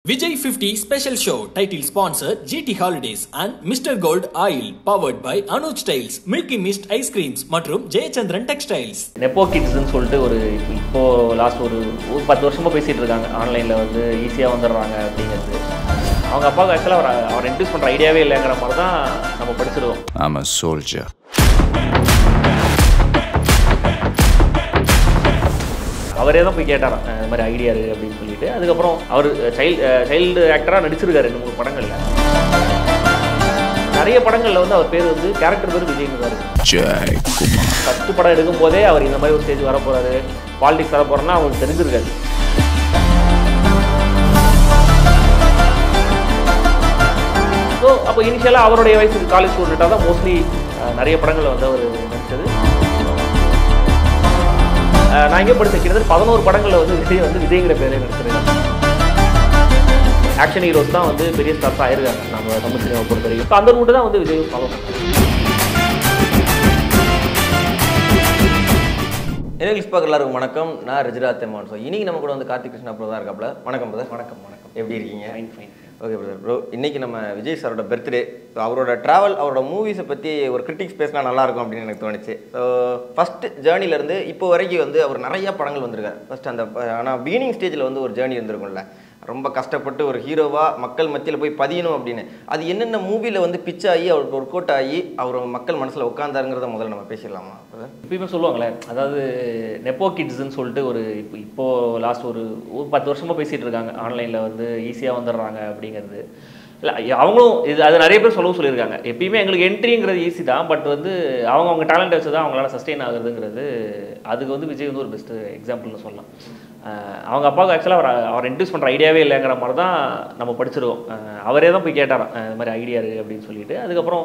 Vijay 50 special show title sponsor GT Holidays and Mr. Gold Oil powered by Anuj Styles, Milky Mist Ice Creams மற்றும் Jayachandran textiles. Nepo கிட்ஸ்ன்னு சொல்லிட்டு இப்போ last ஒரு 10 வருஷமாக பேசிகிட்டு இருக்காங்க. ஆன்லைனில் வந்து ஈஸியாக வந்துடுறாங்க அப்படிங்கிறது. அவங்க அப்பாவுக்கு ஆக்சுவலாக அவர் இன்ட்ரடியூஸ் பண்ணுற ஐடியாவே இல்லைங்கிற மாதிரி தான் நம்ம படிச்சிருவோம். I'm a soldier. அவரே தான் போய் கேட்டாராம் இந்த மாதிரி ஐடியா இருக்குது அப்படின்னு சொல்லிட்டு. அதுக்கப்புறம் அவர் சைல்டு ஆக்டராக நடிச்சிருக்காரு 2-3 படங்களில். நிறைய படங்களில் வந்து அவர் பேர் வந்து கேரக்டர் பேர் விஜய்னு தான் இருக்கு. ஃபஸ்ட்டு படம் எடுக்கும் போதே அவர் இந்த மாதிரி ஒரு ஸ்டேஜ் வர போகிறாரு, பாலிடிக்ஸ் வர போகிறோன்னா அவங்களுக்கு தெரிஞ்சிருக்காரு. ஸோ அப்போ இனிஷியலாக அவருடைய வயசுக்கு காலேஜ் ஸ்டூடெண்ட்டாக தான் மோஸ்ட்லி நிறைய படங்களில் வந்து அவர் நடித்தது. நான் இங்கே படித்த கிட்டத்தட்ட 11 படங்களில் வந்து விஜய்ங்கிற பேரே நடிச்சிருக்காங்க. ஆக்ஷன் ஹீரோஸ் தான் வந்து பெரிய ஸ்டார்ஸ் ஆயிருக்காங்க நம்ம தமிழ் சினிமாவை பொறுத்த வரைக்கும். இப்போ அந்த ரூட்டு தான் வந்து விஜய் ஃபாலோ பண்ணுறாங்க. இங்கிலீஷ் பார்க்க எல்லாருக்கும் வணக்கம். நான் ரிஜிராத் தெமான். ஸோ இன்னைக்கு நம்ம கூட வந்து கார்த்திக் கிருஷ்ணா ப்ரோ தான் இருக்காப்ல. வணக்கம் பிரதர். வணக்கம். எப்படி இருக்கீங்க? ஃபைன். Okay brother. ப்ரோ இன்னைக்கு நம்ம விஜய் சாரோட பர்த்டே. ஸோ அவரோட ட்ராவல், அவரோட மூவிஸை பற்றி ஒரு கிரிட்டிக்ஸ் பேசினா நல்லாயிருக்கும் அப்படின்னு எனக்கு தோணுச்சு. ஸோ ஃபஸ்ட்டு ஜேர்னிலேருந்து இப்போ வரைக்கும் வந்து அவர் நிறையா படங்கள் வந்திருக்காரு. ஃபஸ்ட் அந்த ஆனால் பிகினிங் ஸ்டேஜில் வந்து ஒரு ஜேர்னி இருந்திருக்கும்ல, ரொம்ப கஷ்டப்பட்டு ஒரு ஹீரோவாக மக்கள் மத்தியில் போய் பதியணும் அப்படின்னு. அது என்னென்ன மூவியில் வந்து பிச் ஆகி அவருக்கு ஒர்க் அவுட் ஆகி அவர் மக்கள் மனசில் உட்காந்தாருங்கிறத முதல்ல நம்ம பேசிடலாமா? இப்போயுமே சொல்லுவாங்களே, அதாவது நெப்போ கிட்ஸ்ன்னு சொல்லிட்டு இப்போ லாஸ்ட் ஒரு 10 வருஷமாக பேசிகிட்டு இருக்காங்க. ஆன்லைனில் வந்து ஈஸியாக வந்துடுறாங்க அப்படிங்கிறது. இல்லை, அவங்களும் அது நிறைய பேர் சொல்லியிருக்காங்க. எப்பயுமே எங்களுக்கு என்ட்ரிங்கிறது ஈஸி தான், பட் வந்து அவங்க டேலண்ட் வச்சு தான் அவங்களால சஸ்டெயின் ஆகுறதுங்கிறது. அதுக்கு வந்து விஜய் வந்து ஒரு பெஸ்ட்டு எக்ஸாம்பிள்னு சொல்லலாம். அவங்க அப்பாவுக்கு ஆக்சுவலாக அவர் இன்ட்ரடியூஸ் பண்ணுற ஐடியாவே இல்லைங்கிற மாதிரி தான் நம்ம படிச்சிருவோம். அவரே தான் போய் கேட்டாராம் இந்த மாதிரி ஐடியா இருக்குது அப்படின்னு சொல்லிட்டு. அதுக்கப்புறம்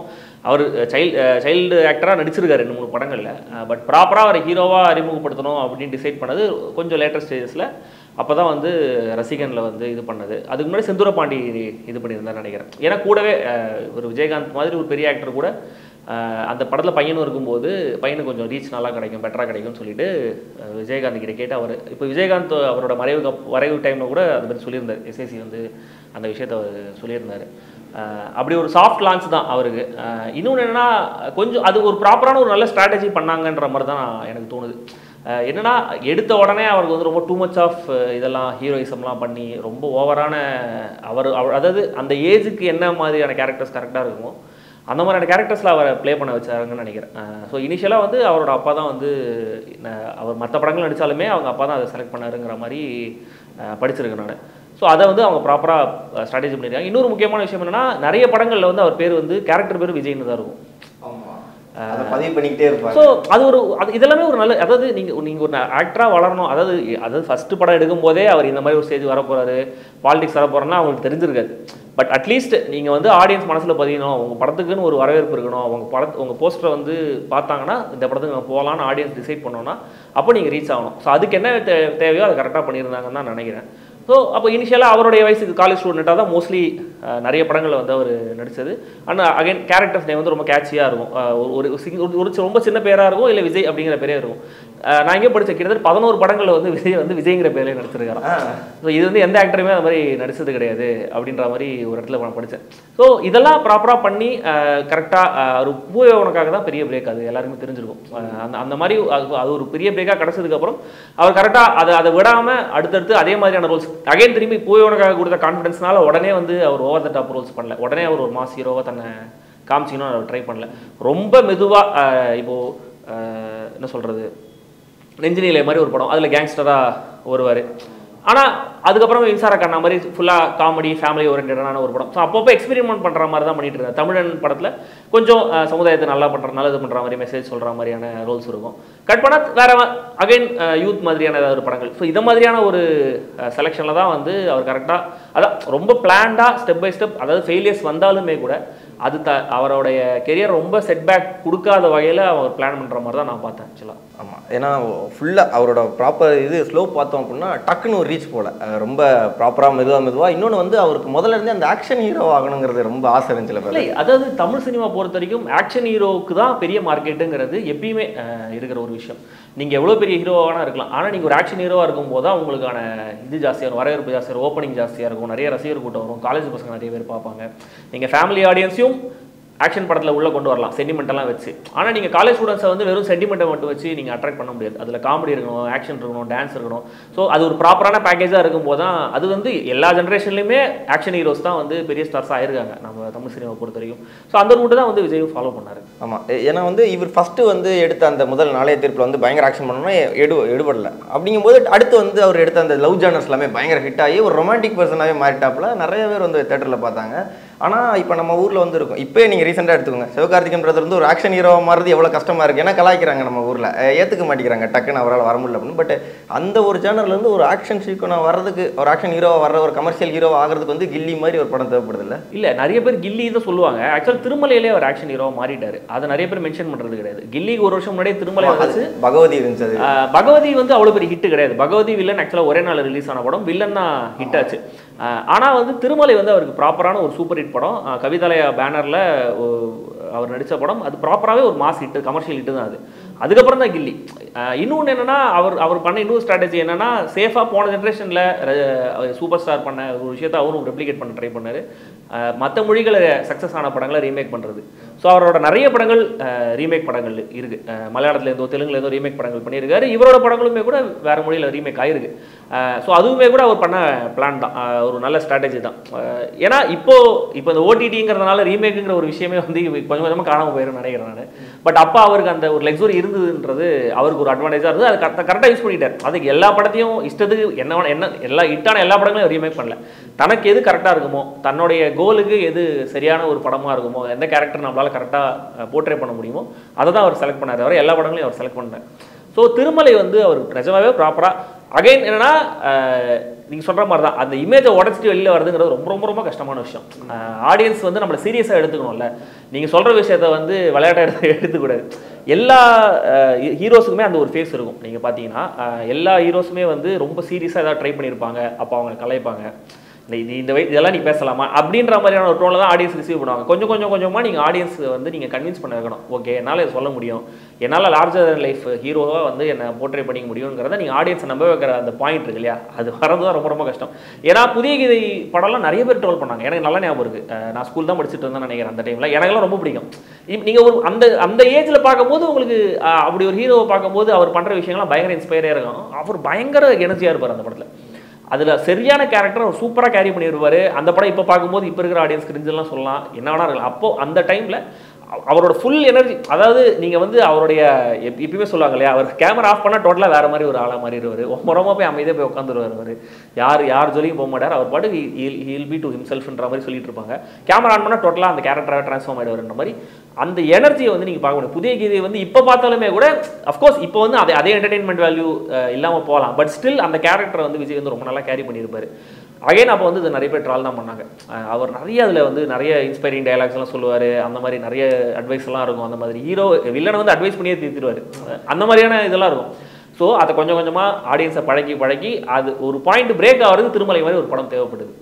அவர் சைல்டு ஆக்டராக நடிச்சிருக்காரு 2-3 படங்களில். பட் ப்ராப்பராக அவர் ஹீரோவாக அறிமுகப்படுத்தணும் அப்படின்னு டிசைட் பண்ணது கொஞ்சம் லேட்டஸ்ட் ஸ்டேஜஸில். அப்போ தான் வந்து ரசிகனில் வந்து இது பண்ணது. அதுக்கு முன்னாடி செந்தூர பாண்டி இது பண்ணியிருந்தான்னு நினைக்கிறேன். ஏன்னா கூடவே ஒரு விஜயகாந்த் மாதிரி ஒரு பெரிய ஆக்டர் கூட அந்த படத்தில் பையனும் இருக்கும்போது பையனுக்கு கொஞ்சம் ரீச் நல்லா கிடைக்கும், பெட்டராக கிடைக்கும்னு சொல்லிட்டு விஜயகாந்த் கிட்ட கேட்டு அவர் இப்போ விஜயகாந்த் அவரோட வரைவு டைமில் கூட அதை பற்றி சொல்லியிருந்தார். எஸ்ஐசி வந்து அந்த விஷயத்தை அவர் சொல்லியிருந்தார். அப்படி ஒரு சாஃப்ட் லான்ச் தான் அவருக்கு. இன்னொன்று என்னென்னா, கொஞ்சம் அது ஒரு ப்ராப்பரான ஒரு நல்ல ஸ்ட்ராட்டஜி பண்ணாங்கன்ற மாதிரி தான் எனக்கு தோணுது. என்னென்னா, எடுத்த உடனே அவருக்கு வந்து ரொம்ப டூ மச் ஆஃப் இதெல்லாம் ஹீரோயிசம்லாம் பண்ணி ரொம்ப ஓவரான அதாவது அந்த ஏஜுக்கு என்ன மாதிரியான கேரக்டர்ஸ் கரெக்டாக இருக்குமோ அந்த மாதிரியான கேரக்டர்ஸில் அவரை ப்ளே பண்ண வச்சாருங்கன்னு நினைக்கிறேன். ஸோ இனிஷியலாக வந்து அவரோட அப்பா தான் வந்து அவர் மற்ற படங்கள் நடித்தாலுமே அவங்க அப்பா தான் அதை செலக்ட் பண்ணாருங்கிற மாதிரி படிச்சிருக்கேன் நான். ஸோ அதை வந்து அவங்க ப்ராப்பராக ஸ்ட்ராட்டஜி பண்ணியிருக்காங்க. இன்னொரு முக்கியமான விஷயம் என்னென்னா, நிறைய படங்களில் வந்து அவர் பேர் வந்து கேரக்டர் பேர் விஜய்னு தான் இருக்கும். பதிவு பண்ணிக்கிட்டே இருப்பாங்க. ஸோ அது இதெல்லாமே ஒரு நல்ல, அதாவது நீங்கள் ஒரு ஆக்டராக வளரணும். அதாவது ஃபஸ்ட்டு படம் எடுக்கும் போதே அவர் இந்த மாதிரி ஒரு ஸ்டேஜ் வர போகிறாரு, பாலிடிக்ஸ் வர போகிறோன்னா அவங்களுக்கு தெரிஞ்சிருக்காது. பட் அட்லீஸ்ட் நீங்கள் வந்து ஆடியன்ஸ் மனசில் பதியணும், உங்கள் படத்துக்குன்னு ஒரு வரவேற்பு இருக்கணும், உங்கள் போஸ்டரை வந்து பார்த்தாங்கன்னா இந்த படத்துக்கு நம்ம போகலான்னு ஆடியன்ஸ் டிசைட் பண்ணோன்னா அப்போ நீங்கள் ரீச் ஆகணும். ஸோ அதுக்கு என்ன தேவையோ அதை கரெக்டாக பண்ணியிருந்தாங்கன்னு தான் நினைக்கிறேன். ஸோ அப்போ இனிஷியலாக அவருடைய வயசுக்கு காலேஜ் ஸ்டூடெண்ட்டாக தான் மோஸ்ட்லி நிறைய படங்களில் வந்து அவர் நடித்தது. ஆனால் அகைன் கேரக்டர்ஸ் நேம் வந்து ரொம்ப கேட்சியாக இருக்கும். ஒரு ரொம்ப சின்ன பேராக இருக்கும், இல்லை விஜய் அப்படிங்கிற பேரே இருக்கும். நான் இங்கே படித்த கிட்டத்தட்ட 11 படங்களில் வந்து விஜய்ங்கிற பேரே நடிச்சிருக்காரு. ஸோ இது வந்து எந்த ஆக்டருமே அந்த மாதிரி நடித்தது கிடையாது அப்படின்ற மாதிரி ஒரு இடத்துல நான் படித்தேன். ஸோ இதெல்லாம் ப்ராப்பராக பண்ணி கரெக்டாக ஒரு பூயவனுக்காக தான் பெரிய பிரேக், அது எல்லாருக்குமே தெரிஞ்சிருக்கும். அந்த மாதிரி அது ஒரு பெரிய பிரேக்காக கிடச்சதுக்கப்புறம் அவர் கரெக்டாக அதை விடாமல் அடுத்தடுத்து அதே மாதிரியான ரோல்ஸ் அகைன் திரும்பி பூயவனுக்காக கொடுத்த கான்ஃபிடன்ஸ்னால உடனே வந்து அவர் ஓவர் த டாப் ரோல்ஸ் பண்ணல. உடனே அவர் ஒரு மாஸ் ஹீரோவாக தன்னை காமிச்சிக்கணும் அவர் ட்ரை பண்ணல. ரொம்ப மெதுவாக இப்போது என்ன சொல்கிறது, நெஞ்சினிலே மாதிரி ஒரு படம், அதில் கேங்ஸ்டராக வருவார். ஆனால் அதுக்கப்புறம் மின்சார கண்ணா மாதிரி ஃபுல்லாக காமெடி ஃபேமிலி ஓரியன்டான ஒரு படம். ஸோ அப்பப்போ எக்ஸ்பெரிமெண்ட் பண்ணுற மாதிரி தான் பண்ணிட்டு இருக்காரு. தமிழன் படத்தில் கொஞ்சம் சமுதாயத்தை நல்லது பண்ணுற மாதிரி மெசேஜ் சொல்கிற மாதிரியான ரோல்ஸ் இருக்கும். கட் பண்ணால் வேறு அகைன் யூத் மாதிரியான ஏதாவது ஒரு படங்கள். ஸோ இதை மாதிரியான ஒரு செலெக்ஷனில் தான் வந்து அவர் கரெக்டாக அதான் ரொம்ப பிளான்டாக ஸ்டெப் பை ஸ்டெப், அதாவது ஃபெயிலியர்ஸ் வந்தாலுமே கூட அது அவருடைய கெரியர் ரொம்ப செட்பேக் கொடுக்காத வகையில் அவர் பிளான் பண்ணுற மாதிரி தான் நான் பார்த்தேன் ஆக்சுவலாக. ஆமாம், ஏன்னா ஃபுல்லாக அவரோட ப்ராப்பர் இது ஸ்லோ பார்த்தோம் அப்படின்னா டக்குன்னு ஒரு ரீச் போல ரொம்ப ப்ராப்பராக மெதுவாக. இன்னொன்று வந்து அவருக்கு முதல்ல இருந்தே அந்த ஆக்ஷன் ஹீரோ ஆகணுங்கிறது ரொம்ப ஆசை இருந்துச்சு. இல்லை, அதாவது தமிழ் சினிமா பொறுத்த வரைக்கும் ஆக்ஷன் ஹீரோவுக்கு தான் பெரிய மார்க்கெட்டுங்கிறது எப்பயுமே இருக்கிற ஒரு விஷயம். நீங்கள் எவ்வளோ பெரிய ஹீரோவானா இருக்கலாம், ஆனால் நீங்கள் ஒரு ஆக்ஷன் ஹீரோவாக இருக்கும்போது தான் உங்களுக்கான இது ஜாஸ்தியாக இருக்கும், வரவேற்பு ஜாஸ்தியாக இருக்கும், ஓப்பனிங் ஜாஸ்தியாக இருக்கும், நிறைய ரசிகர் கூட்டம் வரும், காலேஜ் பசங்க நிறைய பேர் பார்ப்பாங்க. நீங்கள் ஃபேமிலி ஆடியன்ஸையும் ஆக்ஷன் படத்தில் உள்ளே கொண்டு வரலாம் சென்டிமெண்ட்டெல்லாம் வச்சு. ஆனால் நீங்கள் காலேஜ் ஸ்டூடெண்ட்ஸை வந்து வெறும் சென்டிமெண்ட்டை மட்டும் வச்சு நீங்கள் அட்ராக்ட் பண்ண முடியாது. அதில் காமெடி இருக்கணும், ஆக்ஷன் இருக்கணும், டான்ஸ் இருக்கணும். ஸோ அது ஒரு ப்ராப்பரான பேக்கேஜாக இருக்கும்போது தான் அது வந்து எல்லா ஜென்ரேஷன்லையுமே ஆக்ஷன் ஹீரோஸ் தான் வந்து பெரிய ஸ்டார்ஸ் ஆயிருக்காங்க நம்ம தமிழ் சினிமா பொறுத்த வரைக்கும். ஸோ அந்த ரூட்டு தான் வந்து விஜய் ஃபாலோ பண்ணார். ஆமாம், ஏன்னா வந்து இவர் ஃபஸ்ட்டு வந்து எடுத்த அந்த முதல் நாளைய தீர்ப்பில் வந்து பயங்கர ஆக்ஷன் பண்ணணும்னா எடுபடல. அப்படிங்கும்போது அடுத்து வந்து அவர் எடுத்த அந்த லவ் ஜானர்ஸ் எல்லாமே பயங்கர ஹிட் ஆகி ஒரு ரொமான்டிக் பர்சனாகவே மாறிட்டாப்புல நிறைய பேர் வந்து தேட்டரில் பார்த்தாங்க. ஆனால் இப்போ நம்ம ஊரில் வந்து இருக்கும், இப்போ நீங்கள் ரீசெண்டாக எடுத்துக்கோங்க, சிவகார்த்திகேயன்றது வந்து ஒரு ஆக்ஷன் ஹீரோவாக மாறுறது எவ்வளோ கஷ்டமாக இருக்குது. ஏன்னா கலாய்க்கிறாங்க நம்ம ஊரில், ஏற்றுக்க மாட்டேங்கிறாங்க, டக்குன்னு அவரால் வர முடியல அப்படின்னு. பட் அந்த ஒரு ஜேனர்லேருந்து ஒரு ஆக்ஷன் சீக்கனாக வர்றதுக்கு, ஒரு ஆக்ஷன் ஹீரோவாக வர்ற ஒரு கமர்ஷியல் ஹீரோவாக ஆகிறதுக்கு வந்து கில்லி மாதிரி ஒரு படம் தேவைப்படுது இல்லை? இல்லை, நிறைய பேர் கில்லி தான் சொல்லுவாங்க. ஆக்சுவலாக திருமலையிலே அவர் ஆக்ஷன் ஹீரோவாக மாறிட்டார். அதை நிறைய பேர் மென்ஷன் பண்ணுறது கிடையாது. கில்லிக்கு ஒரு வருஷம் முன்னாடியே திருமலை வந்து பகவதி இருந்துச்சு. பகவதி வந்து அவ்வளோ பெரிய ஹிட் கிடையாது. பகவதி வில்லன் ஆக்சுவலாக ஒரே நாள் ரிலீஸ் ஆன படம், வில்லன் தான் ஹிட் ஆச்சு. ஆனால் வந்து திருமலை வந்து அவருக்கு ப்ராப்பரான ஒரு சூப்பர் ஹிட் படம், கவிதாலயா பேனரில் அவர் நடித்த படம். அது ப்ராப்பராகவே ஒரு மாஸ் ஹிட்டு, கமர்ஷியல் ஹிட்டு தான் அது. அதுக்கப்புறம் தான் கில்லி. இன்னொன்று என்னென்னா அவர் பண்ண இன்னொரு ஸ்ட்ராட்டஜி என்னென்னா, சேஃபாக போன ஜென்ரேஷனில் சூப்பர் ஸ்டார் பண்ண ஒரு விஷயத்தை அவரும் ரெப்ளிகேட் பண்ண ட்ரை பண்ணார். மற்ற மொழிகளை சக்ஸஸ் ஆன படங்களை ரீமேக் பண்ணுறது. ஸோ அவரோட நிறைய படங்கள் ரீமேக் படங்கள் இருக்குது. மலையாளத்துலேருந்தோ தெலுங்குலேருந்தோ ரீமேக் படங்கள் பண்ணியிருக்காரு. இவரோட படங்களுமே கூட வேறு மொழியில் ரீமேக் ஆகிருக்கு. ஸோ அதுவுமே கூட அவர் பண்ண பிளான் தான், ஒரு நல்ல ஸ்ட்ராட்டஜி தான். ஏன்னா இப்போ இந்த ஓடிடிங்கிறதுனால ரீமேக்குங்கிற ஒரு விஷயமே வந்து கொஞ்சம் கொஞ்சமாக காணாமல் போயிடும் நினைக்கிறேன் நான். பட் அப்போ அவருக்கு அந்த ஒரு லக்ஸுரி இருந்ததுன்றது அவருக்கு ஒரு அட்வான்டேஜாக இருந்தது. அது கரெக்டாக யூஸ் பண்ணிட்டார். அதுக்கு எல்லா படத்தையும் இஷ்டத்துக்கு என்ன எல்லா ஹிட்டான எல்லா படங்களையும் ரீமேக் பண்ணல. தனக்கு எது கரெக்டாக இருக்குமோ, தன்னுடைய கோலுக்கு எது சரியான ஒரு படமாக இருக்குமோ, எந்த கேரக்டர் நம்மளால் கரெக்டாக போர்ட்ரே பண்ண முடியுமோ அதை தான் அவர் செலக்ட் பண்ணார். அவர் எல்லா படங்களையும் அவர் செலக்ட் பண்ணார். ஸோ திருமலை வந்து அவர் நிஜமாவே ப்ராப்பராக அகைன் என்னென்னா நீங்கள் சொல்கிற மாதிரி தான் அந்த இமேஜை உடச்சிட்டு வெளியில் வருதுங்கிறது ரொம்ப ரொம்ப ரொம்ப கஷ்டமான விஷயம். ஆடியன்ஸ் வந்து நம்மளை சீரியஸாக எடுத்துக்கணும்ல. நீங்கள் சொல்கிற விஷயத்த வந்து விளையாட்டை எடுத்துக்கூடாது. எல்லா ஹீரோஸுக்குமே அந்த ஒரு ஃபேஸ் இருக்கும். நீங்கள் பார்த்தீங்கன்னா எல்லா ஹீரோஸுமே வந்து ரொம்ப சீரியஸாக ஏதாவது ட்ரை பண்ணியிருப்பாங்க. அப்போ அவங்க கலாய்ப்பாங்க, இதெல்லாம் நீ பேசலாமா அப்படின்ற மாதிரியான ஒரு டோனில் தான் ஆடியன்ஸ் ரிசீவ் பண்ணுவாங்க. கொஞ்சமாக நீங்கள் ஆடியன்ஸ் வந்து நீங்கள் கன்வின்ஸ் பண்ண வைக்கணும். ஓகே, என்னால் இதை சொல்ல முடியும், என்னால் லார்ஜர் தென் லைஃப் ஹீரோவாக வந்து என்னை போர்ட்ரே பண்ணிக்க முடியுங்கிறத நீங்கள் ஆடியன்ஸை நம்ப வைக்கிற அந்த பாயிண்ட் இருக்கு இல்லையா, அது வரது தான் ரொம்ப ரொம்ப கஷ்டம். ஏன்னா புதிய கீதை படம்லாம் நிறைய பேர் ட்ரோல் பண்ணாங்க. எனக்கு நல்லா ஞாபகம் இருக்குது. நான் ஸ்கூல் தான் படிச்சுட்டு இருந்தேன் நினைக்கிறேன் அந்த டைமில். எனக்கெல்லாம் ரொம்ப பிடிக்கும். நீங்கள் ஒரு அந்த ஏஜில் பார்க்கும்போது உங்களுக்கு அப்படி ஒரு ஹீரோவை பார்க்கும்போது அவர் பண்ணுற விஷயங்கள்லாம் பயங்கர இன்ஸ்பைராக இருக்கும். அவர் பயங்கர எனர்ஜியாக இருப்பார் அந்த படத்தில். அதில் சரியான கேரக்டர் அவர் சூப்பராக கேரி பண்ணிடுவார். அந்த படம் இப்போ பார்க்கும்போது இப்போ இருக்கிற ஆடியன்ஸ் கிரிஞ்செல்லாம் சொல்லலாம், என்ன வேணா இருக்கலாம். அப்போது அந்த டைமில் அவரோட ஃபுல் எனர்ஜி, அதாவது நீங்கள் வந்து அவருடைய எப்பயுமே சொல்லுவாங்க இல்லையா, அவர் கேமரா ஆஃப் பண்ணால் டோட்டலாக வேறு மாதிரி ஒரு ஆளாக மாறிடுவார். ரொம்ப போய் அமைதியாக போய் உட்காந்துருவார். அவர் யார் சொல்லியும் போக மாட்டார். அவர் பாட்டு ஹீல் பி டு ஹிம்செல்ஃப்ன்ற மாதிரி சொல்லிட்டு இருப்பாங்க. கேமரா ஆன் பண்ணால் டோட்டலாக அந்த கேரக்டராக ட்ரான்ஸ்ஃபார்ம் ஆகிடுவார்ன்ற மாதிரி அந்த எனர்ஜியை வந்து நீங்கள் பார்க்க முடியும். புதிய கீதை வந்து இப்போ பார்த்தாலுமே கூட அஃப்கோர்ஸ் இப்போ வந்து அதே என்டர்டெயின்மெண்ட் வேல்யூ இல்லாமல் போகலாம். பட் ஸ்டில் அந்த கேரக்டரை வந்து விஜய் வந்து ரொம்ப நல்லா கேரி பண்ணியிருப்பார். அகைன் அப்போ வந்து இது நிறைய பேர் ட்ரால் தான் பண்ணாங்க. அவர் நிறைய அதில் வந்து நிறைய இன்ஸ்பைரிங் டைலாக்ஸ்லாம் சொல்லுவார். அந்த மாதிரி நிறைய அட்வைஸ்லாம் இருக்கும். அந்த மாதிரி ஹீரோ வில்லனை வந்து அட்வைஸ் பண்ணியே தீர்த்துருவார். அந்த மாதிரியான இதெல்லாம் இருக்கும். ஸோ அதை கொஞ்சமாக ஆடியன்ஸை பழக்கி அது ஒரு பாயிண்ட் பிரேக் ஆகிறது திருமலை மாதிரி ஒரு படம் தேவைப்படுது.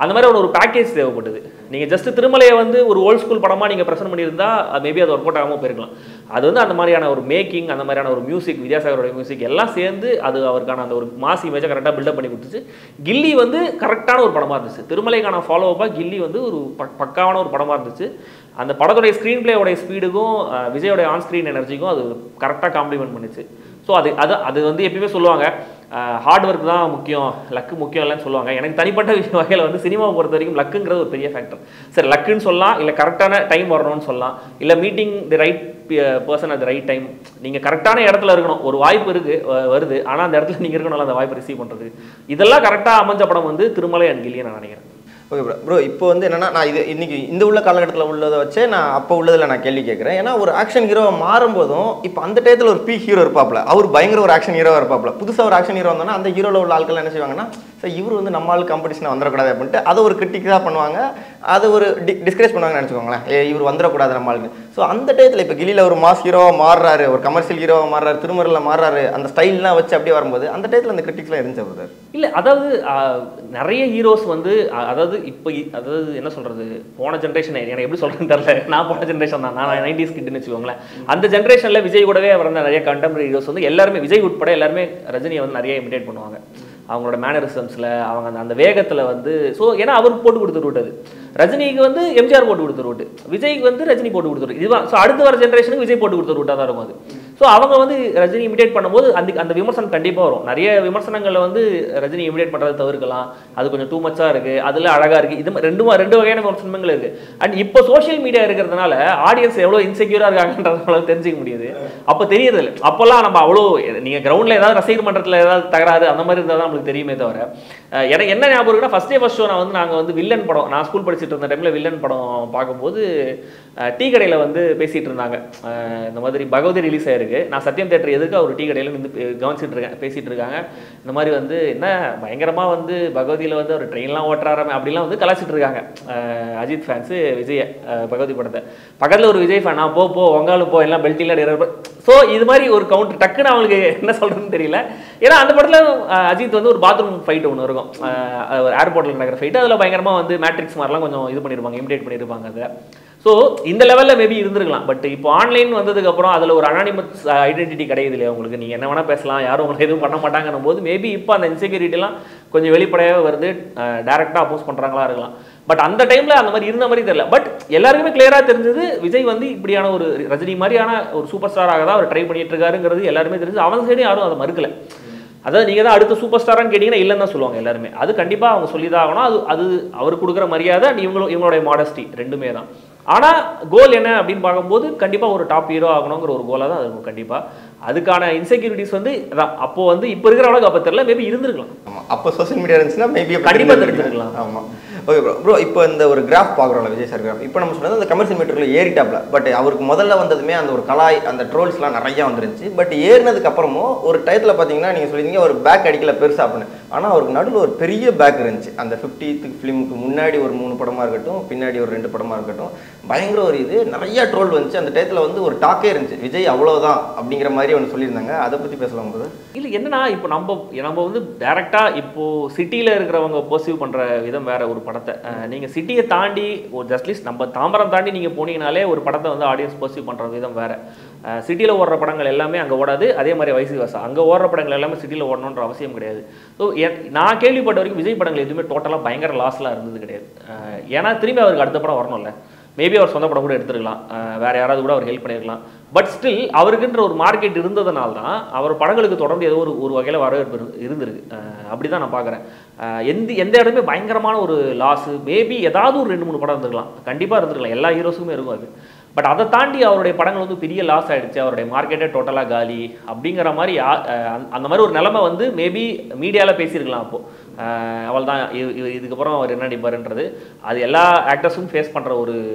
அந்த மாதிரி ஒரு பேக்கேஜ் தேவைப்பட்டது. நீங்கள் ஜஸ்ட் திருமலையை வந்து ஒரு ஓல்ட் ஸ்கூல் படமாக நீங்கள் ப்ரெசென்ட் பண்ணியிருந்தா மேபி அது ஒர்க் அவுட் ஆகாமல் போயிருக்கலாம். அது வந்து அந்த மாதிரியான ஒரு மேக்கிங், அந்த மாதிரியான ஒரு மியூசிக், வித்யாசாகரோட மியூசிக் எல்லாம் சேர்ந்து அது அவருக்கான அந்த ஒரு மாஸ் இமேஜை கரெக்டாக பில்டப் பண்ணி கொடுத்துச்சு. கில்லி வந்து கரெக்டான ஒரு படமாக இருந்துச்சு. திருமலைக்கான ஃபாலோ அப்பாக கில்லி வந்து ஒரு பக்காவான ஒரு படமாக இருந்துச்சு. அந்த படத்துடைய ஸ்க்ரீன் பிளேயோடைய ஸ்பீடுக்கும் விஜயோடைய ஆன் ஸ்க்ரீன் எனர்ஜிக்கும் அது கரெக்டாக காம்ப்ளிமெண்ட் பண்ணிச்சு. ஸோ அது வந்து எப்பயுமே சொல்லுவாங்க, ஹார்ட் ஒர்க் தான் முக்கியம், லக்கு முக்கியம் இல்லைன்னு சொல்லுவாங்க. எனக்கு தனிப்பட்ட வகையில் வந்து சினிமாவை பொறுத்த வரைக்கும் லக்குங்கிறது ஒரு பெரிய ஃபேக்டர். சரி, லக்குன்னு சொல்லலாம், இல்லை கரெக்டான டைம் வரணும்னு சொல்லலாம், இல்லை meeting the right person at the right time. நீங்கள் கரெக்டான இடத்துல இருக்கணும். ஒரு வாய்ப்பு வருது, ஆனால் அந்த இடத்துல நீங்கள் இருக்கணும் அந்த வாய்ப்பை ரிசீவ் பண்ணுறது. இதெல்லாம் கரெக்டாக அமைஞ்ச படம் வந்து திருமலை அண்ட் கில்லியை நான் நினைக்கிறேன். ஓகே ப்ரோ, இப்போ வந்து என்னன்னா, நான் இது இன்னைக்கு இந்த உள்ள காலகட்டத்தில் உள்ளதை வச்சே நான் அப்போ உள்ளதில் நான் கேள்வி கேட்குறேன். ஏன்னா ஒரு ஆக்ஷன் ஹீரோவை மாறும்போதும் இப்போ அந்த டயத்தில் ஒரு பீக் ஹீரோ இருப்பாப்ல, அவர் பயங்கர ஒரு ஆக்ஷன் ஹீரோவாக இருப்பாப்ல. புதுசாக ஒரு ஆக்ஷன் ஹீரோ வந்தோன்னா அந்த ஹீரோவில் உள்ள ஆட்கள் என்ன செய்வாங்கன்னா, ஸோ இவர் வந்து நம்மளால் காம்படிஷனாக வந்துடக்கூடாது அப்படின்ட்டு அதை ஒரு கிரிட்டிக்காக பண்ணுவாங்க, அதை ஒரு டிஸ்கரேஜ் பண்ணுவாங்கன்னு நினச்சிக்கோங்களேன். இவர் வந்துடக்கூடாது நம்மளுக்கு. ஸோ அந்த டயத்தில் இப்போ கில்லியில் ஒரு மாஸ் ஹீரோவாக மாறுறாரு, ஒரு கமர்ஷியல் ஹீரோவாக மாறுறாரு, திருமறையில் மாறுறாரு, அந்த ஸ்டைல்லாம் வச்சு அப்படியே வரும்போது அந்த டயத்தில் அந்த கிரிட்டிக்ஸ்லாம் இருந்துச்சு சார். இல்லை அதாவது நிறைய ஹீரோஸ் வந்து அதாவது இப்போ அதாவது என்ன சொல்கிறது, போன ஜென்ரேஷன் எனக்கு எப்படி சொல்கிறேன்னு தெரியல, நான் போன ஜென்ரேஷன் தான், நான் 90s கிட்னு வச்சுக்கோங்களேன். அந்த ஜென்ரேஷனில் விஜய் கூடவே வந்த நிறைய கண்டெம்பரரி ஹீரோஸ் வந்து எல்லாருமே விஜய் உட்பட எல்லாருமே ரஜினியை வந்து நிறைய இமிடேட் பண்ணுவாங்க. அவங்களோட மேனரிசம்ஸில் அவங்க அந்த வேகத்தில் வந்து ஸோ ஏன்னா அவருக்கு போட்டு கொடுத்து விட்டது, ரஜினிக்கு வந்து எம்ஜிஆர் போட்டு கொடுத்து விட்டு, விஜய்க்கு வந்து ரஜினி போட்டு கொடுத்துரு, இதுதான். ஸோ அடுத்த வர ஜென்ரேஷனுக்கு விஜய் போட்டு கொடுத்து விட்டா தான் இருக்கும் அது. ஸோ அவங்க வந்து ரஜினி இமிடேட் பண்ணும்போது அந்த விமர்சனம் கண்டிப்பாக வரும். நிறைய விமர்சனங்களில் வந்து ரஜினி இமிடேட் பண்ணுறதை தவிர்க்கலாம், அது கொஞ்சம் டூ மச்சாக இருக்குது, அதில் அழகாக இருக்குது, இது ரெண்டு வகையான விமர்சனங்கள் இருக்குது. அண்ட் இப்போ சோஷியல் மீடியா இருக்கிறதுனால ஆடியன்ஸ் எவ்வளோ இன்செக்யூராக இருக்காங்கன்றதுனால தெரிஞ்சிக்க முடியுது. அப்போ தெரியறது இல்லை. அப்போல்லாம் நம்ம அவ்வளோ நீங்கள் கிரவுண்டில் ஏதாவது ரசிகர் மன்றத்தில் ஏதாவது தகராறு அந்த மாதிரி இருந்தால் தான் நம்மளுக்கு தெரியுமே தவிர, எனக்கு என்ன ஞாபகம் இருக்குன்னா ஃபர்ஸ்ட் ஷோ நாங்கள் வந்து வில்லன் படம், நான் ஸ்கூல் படிச்சுட்டு இருந்த டைமில் வில்லன் படம் பார்க்கும்போது டீ கடையில் வந்து பேசிகிட்டு இருந்தாங்க, இந்த மாதிரி பகவதி ரிலீஸ் ஆயிருக்கு, நான் சத்யம் தேட்டர் எதுக்கு அவர் டீ கடையில் நின்று கவனிச்சுட்டு இருக்கேன், பேசிகிட்டு இருக்காங்க. இந்த மாதிரி வந்து என்ன பயங்கரமாக வந்து பகவதியில் வந்து அவர் ட்ரெயின்லாம் ஓட்டுறாராமே அப்படிலாம் வந்து கலாச்சிட்டு இருக்காங்க அஜித் ஃபேன்ஸு விஜய் பகவதி படத்தை. பக்கத்தில் ஒரு விஜய் ஃபேன், நான் போ உங்காலும் போ எல்லாம் பெல்ட்டிலாம். ஸோ இது மாதிரி ஒரு கவுண்டர் டக்குன்னு அவங்களுக்கு என்ன சொல்கிறதுன்னு தெரியல. ஏன்னா அந்த படத்தில் அஜித் வந்து ஒரு பாத்ரூம் ஃபைட் ஒன்று இருக்கும், ஏர்போர்ட்டில் நடக்கிற ஃபைட்டு, அதில் பயங்கரமாக வந்து மேட்ரிக்ஸ் மாதிரிலாம் கொஞ்சம் இது பண்ணியிருப்பாங்க, இமிடேட் பண்ணியிருப்பாங்க அதை. ஸோ இந்த லெவலில் மேபி இருந்திருக்கலாம். பட் இப்போ ஆன்லைன் வந்ததுக்கப்புறம் அதில் ஒரு அனானிமஸ் ஐடென்டிட்டி கிடையாது இல்லையா உங்களுக்கு, நீங்கள் என்ன வேணால் பேசலாம், யாரும் உங்களை எதுவும் பண்ண மாட்டாங்கன்னும் போது மேபி இப்போ அந்த இன்செக்யூரிட்டிலாம் கொஞ்சம் வெளிப்படையாக வருது, டேரெக்டாக அப்போஸ் பண்ணுறாங்களா இருக்கலாம். பட் அந்த டைமில் அந்த மாதிரி இருந்த மாதிரி தெரியல. பட் எல்லாருக்குமே கிளியராக தெரிஞ்சது விஜய் வந்து இப்படியான ஒரு ரஜினி மாதிரியான ஒரு சூப்பர் ஸ்டாராக தான் அவர் ட்ரை பண்ணிட்டு இருக்காருங்கிறது எல்லாருமே தெரிஞ்சு, அவன் சைடு யாரும் அதை மறுக்கலை. அதாவது நீங்கள் தான் அடுத்த சூப்பர் ஸ்டாரான்னு கேட்டிங்கன்னா இல்லைன்னு தான் சொல்லுவாங்க எல்லாருமே. அது கண்டிப்பாக அவங்க சொல்லி தான் ஆகணும். அது அவர் கொடுக்குற மரியாதை அண்ட் இவங்களுடைய மாடஸ்டி ரெண்டுமே தான். ஆனால் கோல் என்ன அப்படின்னு பார்க்கும்போது கண்டிப்பாக ஒரு டாப் ஹீரோ ஆகணுங்கிற ஒரு கோலாக தான் இருக்கும். கண்டிப்பாக அதுக்கான இன்செக்யூரிட்டிஸ் வந்து அதான் அப்போ வந்து இப்போ இருக்கிற அளவுக்கு அப்போ தெரியல, மேபி இருந்திருக்கலாம். ஆமாம், அப்போ சோஷியல் மீடியா இருந்துச்சுன்னா மேபி கண்டிப்பாக தெரிஞ்சிருக்கலாம். ஆமாம். ஓகே ப்ரோ, இப்போ இந்த ஒரு கிராஃப் பார்க்குறோம்ல விஜய் சார் கிராஃப், இப்போ நம்ம சொன்னது அந்த கமர்ஷியல் மீட்டரில் ஏறிட்டாப்ல. பட் அவருக்கு முதல்ல வந்ததுமே அந்த ஒரு கலாய் அந்த ட்ரோல்ஸ்லாம் நிறையா வந்துருந்துச்சு. பட் ஏறினதுக்கு அப்புறமும் ஒரு டயத்தில் பார்த்தீங்கன்னா நீங்கள் சொல்லியிருந்தீங்க ஒரு பேக் அடிக்கல பெருசாக அப்படின்னு, ஆனால் அவருக்கு நடுவில் ஒரு பெரிய பேக் இருந்துச்சு. அந்த 50th ஃபிலிமுக்கு முன்னாடி ஒரு 3 படமாக இருக்கட்டும், பின்னாடி ஒரு 2 படமாக இருக்கட்டும், பயங்கர ஒரு இது நிறையா ட்ரோல் வந்துச்சு. அந்த டயத்தில் வந்து ஒரு டாக்கே இருந்துச்சு, விஜய் அவ்வளோதான் அப்படிங்கிற மாதிரி ஒன்று சொல்லியிருந்தாங்க. அதை பற்றி பேசலாம் போது இல்லை என்னன்னா, இப்போ நம்ம வந்து டேரெக்டாக இப்போது சிட்டியில் இருக்கிறவங்க பர்சீவ் பண்ணுற விதம் வேற ஒரு படத்தை. நீங்கள் சிட்டியை தாண்டி ஒரு ஜஸ்ட்லீஸ்ட் நம்ம தாம்பரம் தாண்டி நீங்கள் போனீங்கனாலே ஒரு படத்தை வந்து ஆடியன்ஸ் பர்சீவ் பண்ணுற விதம் வேறு. சிட்டியில் ஓடுற படங்கள் எல்லாமே அங்கே ஓடாது, அதே மாதிரி வயசு வருஷம் அங்கே ஓடுற படங்கள் எல்லாமே சிட்டியில் ஓடணுன்ற அவசியம் கிடையாது. ஸோ நான் கேள்விப்பட்ட வரைக்கும் விஜய் படங்கள் எதுவுமே டோட்டலாக பயங்கர லாஸ்லாம் இருந்தது கிடையாது. ஏன்னா திரும்பி அவருக்கு அடுத்த படம் வரணும்ல, மேபி அவர் சொந்த படம் கூட எடுத்துருக்கலாம், வேறு யாராவது கூட அவர் ஹெல்ப் பண்ணியிருக்கலாம். பட் ஸ்டில் அவருக்குன்ற ஒரு மார்க்கெட் இருந்ததுனால தான் அவர் படங்களுக்கு தொடர்ந்து ஏதோ ஒரு வகையில் வரவேற்பு இருந்திருக்கு. அப்படி தான் நான் பார்க்குறேன். எந்த இடமே பயங்கரமான ஒரு லாஸு மேபி ஏதாவது ஒரு 2-3 படம் இருந்துருக்கலாம், கண்டிப்பாக இருந்துருக்கலாம், எல்லா ஹீரோஸுக்குமே இருக்கும் அது. பட் அதை தாண்டி அவருடைய படங்கள் வந்து பெரிய லாஸ் ஆகிடுச்சு, அவருடைய மார்க்கெட்டே டோட்டலாக காலி அப்படிங்கிற மாதிரி அந்த மாதிரி ஒரு நிலைமை வந்து மேபி மீடியாவில் பேசியிருக்கலாம். அப்போது அவள் தான் இதுக்கப்புறம் அவர் என்ன நடிப்பாருன்றது அது எல்லா ஆக்டர்ஸும் ஃபேஸ் பண்ணுற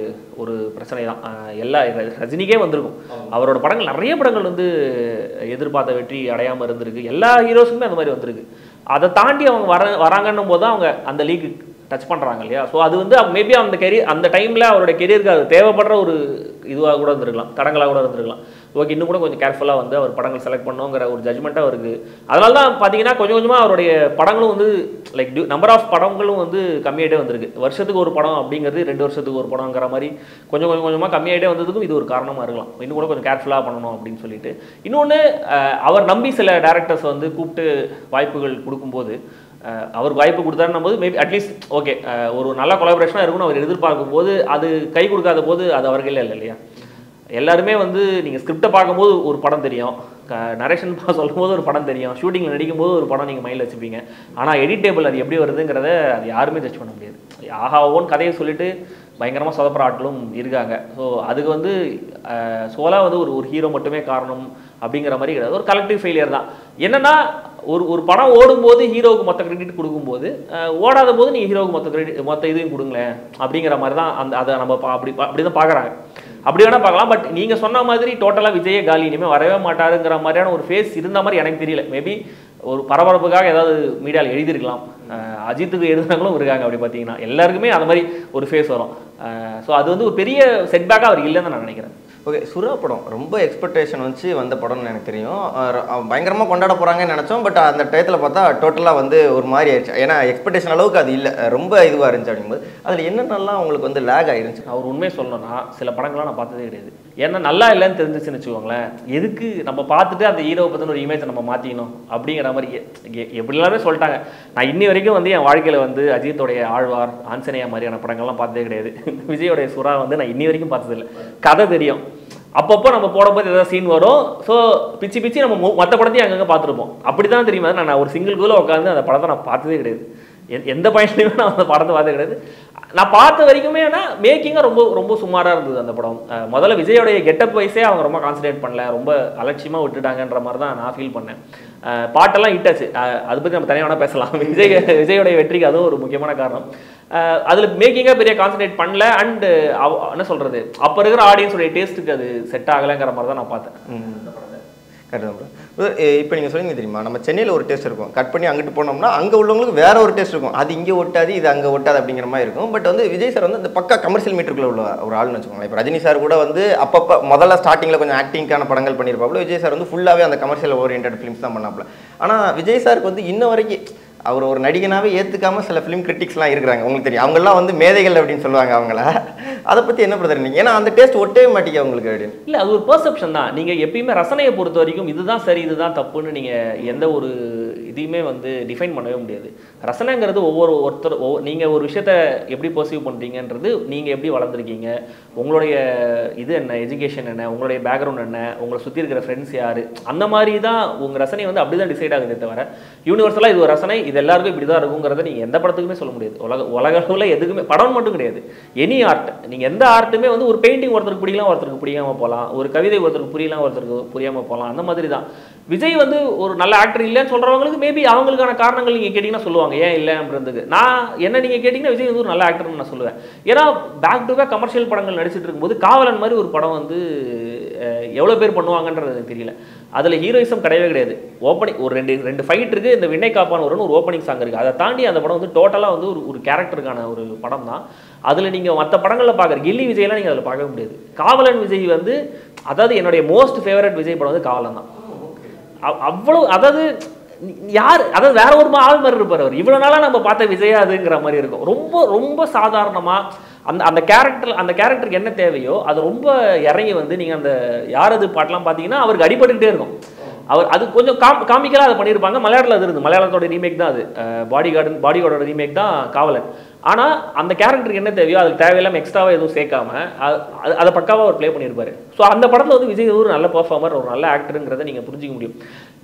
ஒரு பிரச்சனை தான். எல்லா ரஜினிக்கே வந்திருக்கும், அவரோட படங்கள் நிறைய படங்கள் வந்து எதிர்பார்த்த வெற்றி அடையாமல் இருந்திருக்கு, எல்லா ஹீரோஸுமே அந்த மாதிரி வந்திருக்கு. அதை தாண்டி அவங்க வராங்கன்னும் போது தான் அவங்க அந்த லீக் டச் பண்ணுறாங்க இல்லையா. ஸோ அது வந்து மேபி அந்த டைமில் அவருடைய கெரியருக்கு அது தேவைப்படுற ஒரு இதுவாக கூட இருந்திருக்கலாம், தடங்களாக கூட இருந்திருக்கலாம். ஓகே, இன்னும் கூட கொஞ்சம் கேர்ஃபுல்லாக வந்து அவர் படங்கள் செலக்ட் பண்ணோங்கிற ஒரு ஜட்மெண்ட்டாக இருக்குது. அதனால தான் பார்த்தீங்கன்னா கொஞ்சம் கொஞ்சமாக அவருடைய படங்களும் வந்து லைக் நம்பர் ஆஃப் படங்களும் வந்து கம்மியாகிட்டே வந்திருக்கு. வருஷத்துக்கு ஒரு படம் அப்படிங்கிறது 2 வருஷத்துக்கு ஒரு படங்கிற மாதிரி கொஞ்சமாக கம்மியாகிட்டே வந்ததுக்கும் இது ஒரு காரணமாக இருக்கலாம். இன்னும் கூட கொஞ்சம் கேர்ஃபுல்லாக பண்ணணும் அப்படின்னு சொல்லிட்டு. இன்னொன்று, அவர் நம்பி சில டேரக்டர்ஸ் வந்து கூப்பிட்டு வாய்ப்புகள் கொடுக்கும்போது அவருக்கு வாய்ப்பு கொடுத்தாருன்னும் போது மேபி அட்லீஸ்ட் ஓகே ஒரு நல்ல கொலாபரேஷனாக இருக்குன்னு அவர் எதிர்பார்க்கும் போது அது கை கொடுக்காத போது அது அவர்களே இல்லை இல்லையா. எல்லாருமே வந்து நீங்கள் ஸ்கிரிப்டை பார்க்கும்போது ஒரு படம் தெரியும், நரேஷன் சொல்லும் போது ஒரு படம் தெரியும், ஷூட்டிங்கில் நடிக்கும்போது ஒரு படம் நீங்கள் மைண்டில் வச்சுப்பீங்க. ஆனால் எடிட்டேபிள் அது எப்படி வருதுங்கிறத அது யாருமே ஜட்ஜ் பண்ண முடியாது. ஆஹாவோன்னு கதையை சொல்லிட்டு பயங்கரமாக சொதப்புற ஆட்களும் இருக்காங்க. ஸோ அதுக்கு வந்து சோலா வந்து ஒரு ஹீரோ மட்டுமே காரணம் அப்படிங்கிற மாதிரி கிடையாது, ஒரு கலெக்டிவ் ஃபெயிலியர் தான். என்னென்னா ஒரு படம் ஓடும்போது ஹீரோவுக்கு மொத்த கிரெடிட் கொடுக்கும்போது ஓடாத போது நீங்கள் ஹீரோவுக்கு மொத்த இதையும் கொடுங்களேன் அப்படிங்கிற மாதிரி தான் அதை நம்ம அப்படி தான் பார்க்குறாங்க. அப்படி வேணால் பார்க்கலாம். பட் நீங்கள் சொன்ன மாதிரி டோட்டலாக விஜயே காலி இனிமேல் வரவே மாட்டாருங்கிற மாதிரியான ஒரு ஃபேஸ் இருந்த மாதிரி எனக்கு தெரியல. மேபி ஒரு பரபரப்புக்காக ஏதாவது மீடியாவில் எழுதியிருக்கலாம். அஜித்துக்கு எழுதுனாங்களும் இருக்காங்க. அப்படி பார்த்தீங்கன்னா எல்லாருக்குமே அந்த மாதிரி ஒரு ஃபேஸ் வரும். ஸோ அது வந்து ஒரு பெரிய செட்பேக்காக அவர் இல்லைன்னு நான் நினைக்கிறேன். ஓகே, சுறா படம் ரொம்ப எக்ஸ்பெக்டேஷன் வச்சு வந்த படம்னு எனக்கு தெரியும். பயங்கரமாக கொண்டாட போகிறாங்கன்னு நினச்சோம். பட் அந்த டயத்தில் பார்த்தா டோட்டலாக வந்து ஒரு மாதிரி ஆயிடுச்சு. ஏன்னா எக்ஸ்பெக்டேஷன் அளவுக்கு அது இல்லை, ரொம்ப இதுவாக இருந்துச்சு. அப்படிங்கும்போது அதில் என்னென்னலாம் உங்களுக்கு வந்து லேக் ஆயிருந்துச்சு? அவர் உண்மையை சொல்லணும்னா சில படங்கள்லாம் நான் பார்த்ததே கிடையாது. ஏன்னா நல்லா இல்லைன்னு தெரிஞ்சிச்சுன்னு வச்சுக்கோங்களேன், எதுக்கு நம்ம பார்த்துட்டு அந்த ஹீரோவை பற்றின ஒரு இமேஜை நம்ம மாற்றிக்கணும் அப்படிங்கிற மாதிரி எப்படி எல்லாமே சொல்லிட்டாங்க. நான் இன்னி வரைக்கும் வந்து என் வாழ்க்கையில் வந்து அஜித்தோடைய ஆழ்வார், ஆஞ்சநேயா மாதிரியான படங்கள்லாம் பார்த்ததே கிடையாது. விஜயோடைய சுறா வந்து நான் இன்னி வரைக்கும் பார்த்ததில்லை. கதை தெரியும், அப்பப்போ நம்ம போடும்போது ஏதாவது சீன் வரும். ஸோ பிச்சு நம்ம மற்ற படத்தையும் அங்கங்கே பார்த்துருப்போம். அப்படி தான் தெரியுமா, நான் ஒரு சிங்கிள் குள்ள உட்காந்து அந்த படத்தை நான் பார்த்ததே கிடையாது. எந்த பாயிண்ட்லையுமே நான் அந்த படத்தை பார்த்தது கிடையாது. நான் பார்த்த வரைக்குமே ஆனால் மேக்கிங்காக ரொம்ப ரொம்ப சுமாராக இருந்தது அந்த படம். முதல்ல விஜயோடைய கெட்டப் வைஸே அவங்க ரொம்ப கான்சன்ட்ரேட் பண்ணல, ரொம்ப அலட்சியமாக விட்டுட்டாங்கன்ற மாதிரி தான் நான் ஃபீல் பண்ணேன். பாட்டெல்லாம் ஹிட்டாச்சு, அதை பற்றி நம்ம தனியாக வேணால் பேசலாம். விஜயோடைய வெற்றிக்கு அதுவும் ஒரு முக்கியமான காரணம். அதில் மேக்கிங்காக பெரிய கான்சன்ட்ரேட் பண்ணல. அண்டு என்ன சொல்கிறது, அப்போ இருக்கிற ஆடியன்ஸோடைய டேஸ்ட்டுக்கு அது செட் ஆகலைங்கிற மாதிரி தான் நான் பார்த்தேன். கரெக்டாக ப்ரோ. இப்போ நீங்கள் சொல்லிங்க தெரியுமா, நம்ம சென்னையில் ஒரு டேஸ்ட் இருக்கும், கட் பண்ணி அங்கிட்டு போனோம்னா அங்கே உள்ளவங்களுக்கு வேற ஒரு டேஸ்ட் இருக்கும். அது இங்கே ஒட்டாது, இது அங்கே ஒட்டாது அப்படிங்கிற மாதிரி இருக்கும். பட் வந்து விஜய் சார் வந்து இந்த பக்கா கமர்ஷியல் மீட்டருக்குள்ள உள்ள ஒரு ஆள்னு வச்சுக்கோங்களேன். இப்போ ரஜினி சார் கூட வந்து அப்பப்போ முதல்ல ஸ்டார்டிங்கில் கொஞ்சம் ஆக்டிங்கான படங்கள் பண்ணியிருப்பாப்புல. விஜய் சார் வந்து ஃபுல்லாகவே அந்த கமர்ஷியல் ஓரியன்ட் ஃபிலிம்ஸ் தான் பண்ணாப்புல. ஆனால் விஜய் சாருக்கு வந்து இன்ன வரைக்கும் அவர் ஒரு நடிகனாவே ஏற்றுக்காம சில ஃபிலிம் கிரிட்டிக்ஸ்லாம் இருக்கிறாங்க. உங்களுக்கு தெரியும், அவங்கெல்லாம் வந்து மேதைகள் அப்படின்னு சொல்லுவாங்க அவங்கள. அதை பற்றி என்ன பிரதர் நீங்கள்? ஏன்னா அந்த டேஸ்ட் ஒட்டவே மாட்டேங்க உங்களுக்கு அப்படின்னு. இல்லை, அது ஒரு பெர்செப்ஷன் தான். நீங்கள் எப்பயுமே ரசனையை பொறுத்த வரைக்கும் இதுதான் சரி இதுதான் தப்புன்னு நீங்கள் எந்த ஒரு இதையுமே வந்து டிஃபைன் பண்ணவே முடியாது. ரசனைங்கிறது ஒருத்தர் நீங்கள் ஒரு விஷயத்த எப்படி பர்சீவ் பண்ணுறீங்கன்றது, நீங்கள் எப்படி வளர்ந்துருக்கீங்க, உங்களுடைய இது என்ன, எஜுகேஷன் என்ன, உங்களுடைய பேக்ரவுண்ட் என்ன, உங்களை சுற்றி இருக்கிற ஃப்ரெண்ட்ஸ் யார், அந்த மாதிரி தான் உங்கள் ரசனை வந்து அப்படி தான் டிசைட் ஆகுதே தவிர யூனிவர்சலாக இது ஒரு ரசனை, இது எல்லாருக்கும் இப்படி தான் இருக்குங்கிறத நீங்கள் எந்த படத்துக்குமே சொல்ல முடியாது. உலக அளவில் எதுக்குமே, படம் மட்டும் கிடையாது, எனி ஆர்ட். நீங்கள் எந்த ஆர்ட்டுமே வந்து ஒரு பெயிண்டிங் ஒருத்தருக்கு பிடிக்கலாம், ஒருத்தருக்கு பிடிக்காமல் போகலாம், ஒரு கவிதை ஒருத்தருக்கு புரியலாம், ஒருத்தருக்கு புரியாமல் போகலாம். அந்த மாதிரி தான் விஜய் வந்து ஒரு நல்ல ஆக்டர் இல்லைன்னு சொல்கிறவங்களுக்கு மேபி அவங்களுக்கான காரணங்கள் நீங்கள் கேட்டிங்கன்னா சொல்லுவாங்க, ஏன் இல்லை அப்படின்றதுக்கு. நான் என்ன நீங்கள் கேட்டிங்கன்னா விஜய் வந்து ஒரு நல்ல ஆக்டர்னு நான் சொல்லுவேன். ஏன்னா பேக் டு பேக் கமர்ஷியல் படங்கள் நடிச்சிட்டு இருக்கும்போது காவலன் மாதிரி ஒரு படம் வந்து எவ்வளோ பேர் பண்ணுவாங்கன்றது எனக்கு தெரியல. அதில் ஹீரோயிசம் கிடையவே கிடையாது. ஓப்பனிங் ஒரு ரெண்டு ஃபைட் இருக்குது, இந்த விண்ணை காப்பான் ஒரு ஓப்பனிங் சாங் இருக்குது. அதை தாண்டி அந்த படம் வந்து டோட்டலாக வந்து ஒரு கேரக்டருக்கான ஒரு படம் தான். அதில் நீங்கள் மற்ற படங்களில் பார்க்குற கில்லி விஜய்லாம் நீங்கள் அதில் பார்க்க முடியாது. காவலன் விஜய் வந்து, அதாவது என்னுடைய மோஸ்ட் ஃபேவரட் விஜய் படம் வந்து காவலன் தான். அவ்வளோ, அதாவது யார், அதாவது வேற ஒரு ஆள் மாதிரி இருப்பார் அவர். இவ்வளோ நாளாக நம்ம பார்த்த விஜயா அதுங்கிற மாதிரி இருக்கும். ரொம்ப ரொம்ப சாதாரணமாக அந்த கேரக்டருக்கு என்ன தேவையோ அது ரொம்ப இறங்கி வந்து நீங்கள் அந்த யாரது பாட்டெலாம் பார்த்தீங்கன்னா அவருக்கு அடிபட்டுக்கிட்டே இருக்கும். அவர் அது கொஞ்சம் காமிக்கலாக அதை பண்ணியிருப்பாங்க. மலையாளத்தில் அது இருந்து, மலையாளத்தோட ரீமேக் தான் அது. பாடிகார்டோட ரீமேக் தான் காவலன். ஆனால் அந்த கேரக்டருக்கு என்ன தேவையோ அது தேவையில்லாமல் எக்ஸ்ட்ராவாக எதுவும் சேர்க்காம அதை பக்காவாக அவர் ப்ளே பண்ணியிருப்பாரு. ஸோ அந்த படத்தில் வந்து விஜய் ஒரு நல்ல பர்ஃபார்மர், ஒரு நல்ல ஆக்டருங்கிறத நீங்கள் புரிஞ்சிக்க முடியும்.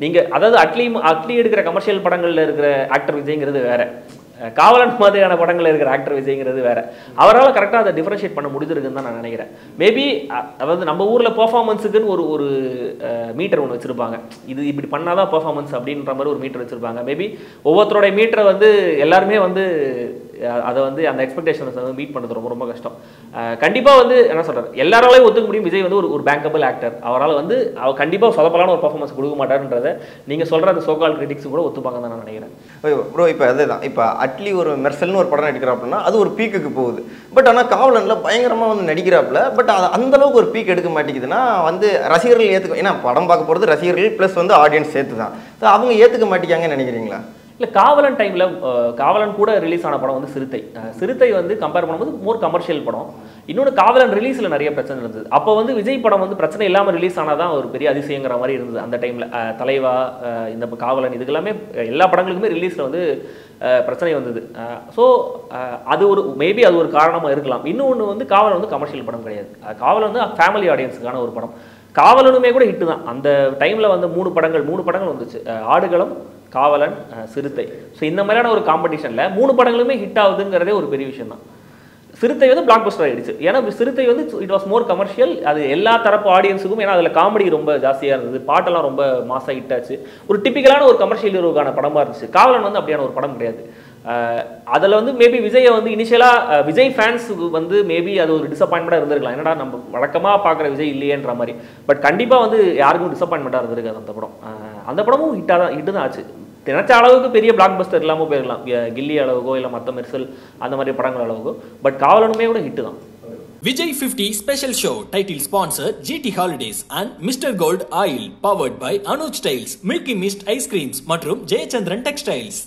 நீங்கள் அதாவது அட்லி எடுக்கிற கமர்ஷியல் படங்களில் இருக்கிற ஆக்டர் விஜய்ங்கிறது வேற, காவலன் மாதிரியான படங்கள் இருக்கிற ஆக்டர் விஜய்ங்கிறது வேற. அவரால் கரெக்டாக அதை டிஃபரன்ஷியேட் பண்ண முடிஞ்சிருக்குன்னு தான் நான் நினைக்கிறேன். மேபி அதாவது நம்ம ஊரில் பெர்ஃபார்மன்ஸுக்குன்னு ஒரு மீட்டர் ஒன்று வச்சுருப்பாங்க, இது இப்படி பண்ணாதான் பெர்ஃபார்மன்ஸ் அப்படின்ற மாதிரி ஒரு மீட்டர் வச்சுருப்பாங்க. மேபி ஒவ்வொருத்தருடைய மீட்டரை வந்து எல்லாருமே வந்து அதை வந்து அந்த எக்ஸ்பெக்டேஷன்ஸ் வந்து மீட் பண்ணுறது ரொம்ப ரொம்ப கஷ்டம். கண்டிப்பாக வந்து என்ன சொல்கிறது, எல்லாராலையும் ஒத்துக்க முடியும் விஜய் வந்து ஒரு பேங்கபிள் ஆக்டர். அவரால் வந்து அவர் கண்டிப்பாக சொதப்பலான ஒரு பர்ஃபார்மன்ஸ் கொடுக்க மாட்டாருன்றதை நீங்கள் சொல்கிற அந்த சோகால் கிரிட்டிக்ஸ் கூட ஒத்துப்பாங்க தான் நான் நினைக்கிறேன். ப்ரோ இப்போ அதுதான், இப்போ அட்லி ஒரு மெர்சல்னு ஒரு படம் நடிக்கிறாப்புலன்னா அது ஒரு பீக்குக்கு போகுது. பட் ஆனால் காவலனில் பயங்கரமாக வந்து நடிக்கிறாப்புல. பட் அது அந்தளவுக்கு ஒரு பீக் எடுக்க மாட்டேங்குதுன்னா வந்து ரசிகர்கள் ஏற்றுக்க, ஏன்னா படம் பார்க்க போகிறது ரசிகர்கள் ப்ளஸ் வந்து ஆடியன்ஸ் சேர்த்து தான். ஸோ அவங்க ஏற்றுக்க மாட்டேங்காங்கன்னு நினைக்கிறீங்களா? இல்லை, காவலன் டைமில் காவலன் கூட ரிலீஸ் ஆன படம் வந்து சிறுத்தை வந்து கம்பேர் பண்ணும்போது மோர் கமர்ஷியல் படம். இன்னொன்று காவலன் ரிலீஸில் நிறைய பிரச்சனை இருந்தது. அப்போ வந்து விஜய் படம் வந்து பிரச்சனை இல்லாமல் ரிலீஸ் ஆனால் தான் ஒரு பெரிய அதிசயங்கிற மாதிரி இருந்தது அந்த டைமில். தலைவா, இந்த காவலன், இதுக்கெல்லாமே எல்லா படங்களுக்குமே ரிலீஸில் வந்து பிரச்சனை வந்தது. ஸோ அது ஒரு மேபி அது ஒரு காரணமாக இருக்கலாம். இன்னொன்று வந்து காவலன் வந்து கமர்ஷியல் படம் கிடையாது. காவலன் வந்து ஃபேமிலி ஆடியன்ஸுக்கான ஒரு படம். காவலனுமே கூட ஹிட்டு தான். அந்த டைமில் வந்து மூணு படங்கள் வந்துச்சு, ஆடுகளம், காவலன், சிறுத்தை. ஸோ இந்த மாதிரியான ஒரு காம்படிஷனில் 3 படங்களுமே ஹிட் ஆகுதுங்கிறதே ஒரு பெரிய விஷயம் தான். சிறுத்தை வந்து பிளாக் பஸ்டர் ஆகிடுச்சு. ஏன்னா சிறுத்தை வந்து இட் வாஸ் மோர் கமர்ஷியல். அது எல்லா தரப்பு ஆடியன்ஸுக்கும், ஏன்னா அதில் காமெடி ரொம்ப ஜாஸ்தியாக இருந்தது, பாட்டெல்லாம் ரொம்ப மாசாக ஹிட் ஆச்சு. ஒரு டிப்பிக்கலான ஒரு கமர்ஷியல் ஹீரோக்கான படமாக இருந்துச்சு. காவலன் வந்து அப்படியான ஒரு படம் கிடையாது. அதில் வந்து மேபி விஜயை வந்து இனிஷியலாக விஜய் ஃபேன்ஸுக்கு வந்து மேபி அது ஒரு டிசப்பாயின்மெண்ட்டாக இருந்திருக்கலாம். என்னடா நம்ம வழக்கமாக பார்க்குற விஜய் இல்லையேன்ற மாதிரி. பட் கண்டிப்பாக வந்து யாருக்கும் டிசப்பாயின்மெண்ட்டாக இருந்திருக்காது அந்த படம். அந்த படமும் ஹிட்டு தான் ஆச்சு. நினச்ச அளவுக்கு பெரிய பிளாக் பஸ்டர் இல்லாமல் போயிடலாம், கில்லி அளவுக்கோ இல்லை மற்ற மெர்சல் அந்த மாதிரி படங்கள் அளவுக்கோ. பட் காவலனுமே கூட ஹிட்டு தான். Vijay 50 special show title sponsor GT Holidays and Mr. Gold Oil powered by Anuj Styles, Milky Mist Ice Creams மற்றும் ஜெயச்சந்திரன் Textiles.